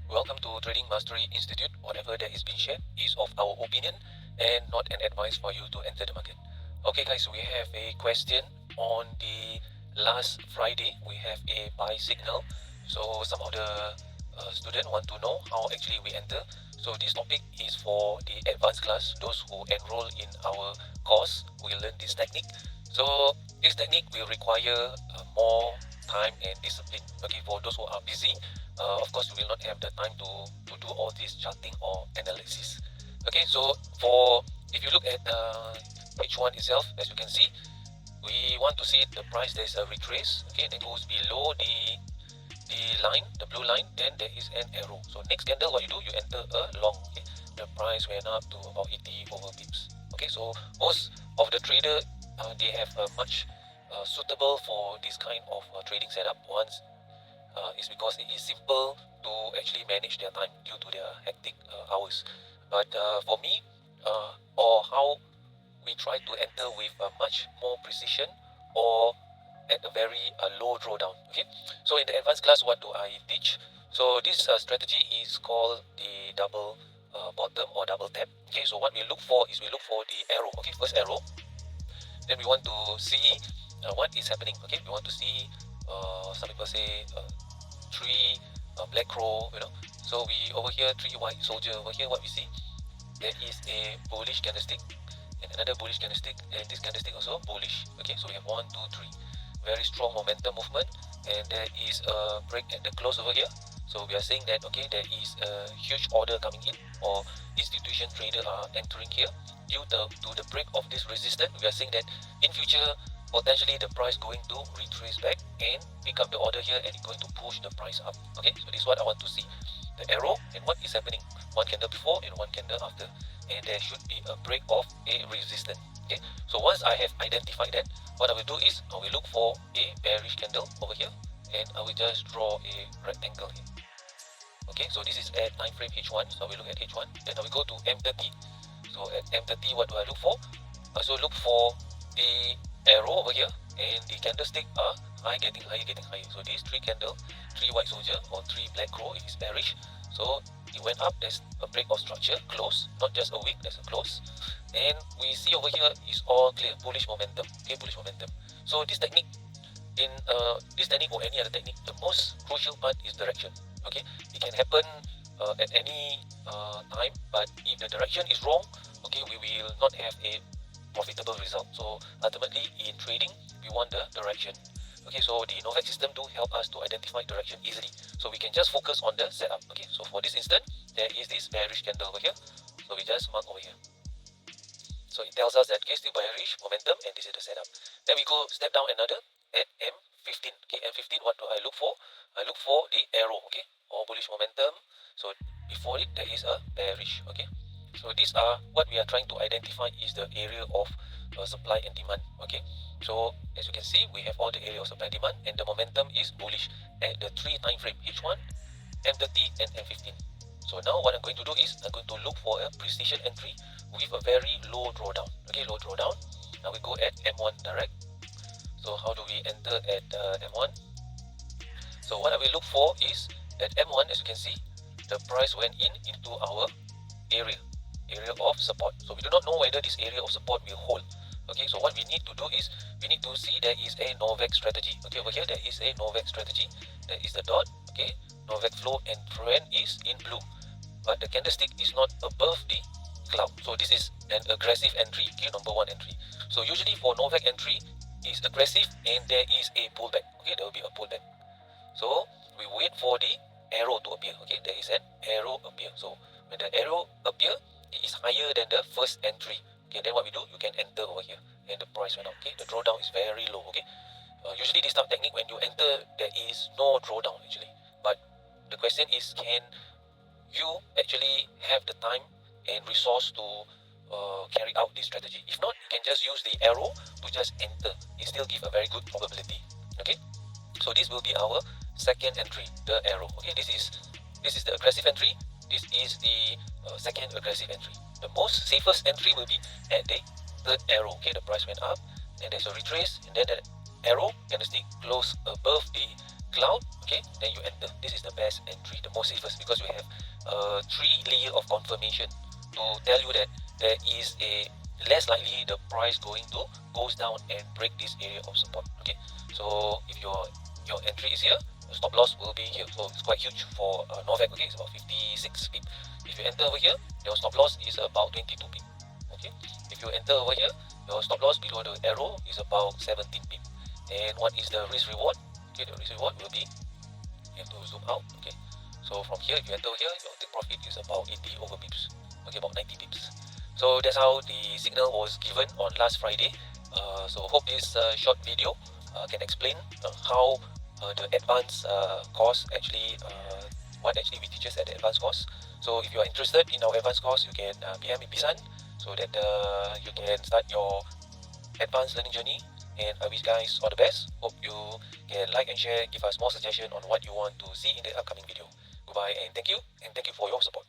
Welcome to Trading Mastery Institute. Whatever that is being shared is of our opinion and not an advice for you to enter the market. Okay guys, we have a question on the last Friday. We have a buy signal. So some of the students want to know how actually we enter. So this topic is for the advanced class. Those who enroll in our course will learn this technique. So this technique will require more time and discipline. Okay, for those who are busy, of course, we will not have the time to do all this charting or analysis. Okay, so if you look at H1 itself, as you can see, we want to see the price. There's a retrace. Okay, that goes below the line, the blue line. Then there is an arrow. So next candle, what you do, you enter a long. Okay, the price went up to about 80 over pips. Okay, so most of the trader they have much suitable for this kind of trading setup. Once is because it is simple to actually manage their time due to their hectic hours. But for me, or how we try to enter with much more precision or at a very low drawdown. Okay, so in the advanced class, what do I teach? So this strategy is called the double bottom or double tap. Okay, so what we look for is we look for the arrow. Okay, first arrow. Then we want to see what is happening. Okay, we want to see some people say three black crow, so we over here three white soldier. Over here what we see, there is a bullish candlestick and another bullish candlestick, and this candlestick also bullish. Okay, so we have 1 2 3 very strong momentum movement, and there is a break at the close over here. So we are saying that okay, there is a huge order coming in, or institution trader are entering here. Due to the break of this resistance, we are saying that in future potentially the price going to retrace back and pick up the order here, and it's going to push the price up. Okay, so this is what I want to see, the arrow and what is happening, one candle before and one candle after, and there should be a break of a resistance. Okay, so once I have identified that, what I will do is I will look for a bearish candle over here, and I will just draw a rectangle here. Okay, so this is at time frame H1, so I will look at H1, then I will go to M30. So at M30, what do I look for? I also look for the arrow over here, and the candlestick are getting higher. So these three candle, three white soldier or three black crow is bearish. So it went up, there's a break of structure, close, not just a wick, there's a close. And we see over here is all clear, bullish momentum. Okay, bullish momentum. So this technique, in this technique or any other technique, the most crucial part is direction. Okay, it can happen at any time, but if the direction is wrong, okay, we will not have a profitable result. So ultimately in trading, we want the direction. Okay, so the Novak system do help us to identify direction easily. So we can just focus on the setup. Okay, so for this instant, there is this bearish candle over here. So we just mark over here. So it tells us that okay, still bearish momentum, and this is the setup. Then we go step down another at M15. Okay, M15, what do I look for? I look for the arrow. Okay, or bullish momentum. So before it, there is a bearish. Okay, so these are what we are trying to identify is the area of supply and demand. Okay, so as you can see, we have all the area of supply and demand, and the momentum is bullish at the 3 time frame H1, M30 and M15. So now what I'm going to do is I'm going to look for a precision entry with a very low drawdown. Okay, low drawdown. Now we go at M1 direct. So how do we enter at M1? So what I will look for is at M1, as you can see, the price went into our area of support. So we do not know whether this area of support will hold. Okay, so what we need to do is we need to see there is a Novak strategy. Okay, over here there is a Novak strategy. There is the dot. Okay, Novak flow and trend is in blue, but the candlestick is not above the cloud. So this is an aggressive entry. Okay, number one entry. So usually for Novak entry is aggressive and there is a pullback. Okay, there will be a pullback. So we wait for the arrow to appear. Okay, there is an arrow appear. So when the arrow appear, it is higher than the first entry. Okay, then what we do, you can enter over here, and the price went up. Okay, the drawdown is very low. Okay, usually this type of technique, when you enter, there is no drawdown actually. But the question is, can you actually have the time and resource to carry out this strategy? If not, you can just use the arrow to just enter. It still give a very good probability. Okay, so this will be our second entry, the arrow. Okay, this is the aggressive entry. This is the second aggressive entry. The most safest entry will be at the third arrow. Okay, the price went up, then there's a retrace, and then the arrow candlestick close above the cloud, okay, then you enter. This is the best entry, the most safest, because we have 3 layer of confirmation to tell you that there is a less likely the price goes down and break this area of support. Okay, so if your entry is here, the stop loss will be here. So it's quite huge for Novak. Okay, it's about 56 pip. If you enter over here, your stop loss is about 22 pip. Okay, if you enter over here, your stop loss below the arrow is about 17 pip. And what is the risk reward? Okay, the risk reward will be, you have to zoom out. Okay, so from here, if you enter here, your take profit is about 80 over pips. Okay, about 90 pips. So that's how the signal was given on last Friday. So hope this short video can explain how the advanced course actually, what actually we teach at the advanced course. So if you are interested in our advanced course, you can PM Ibisan so that you can start your advanced learning journey. And I wish guys all the best. Hope you can like and share, give us more suggestion on what you want to see in the upcoming video. Goodbye and thank you for your support.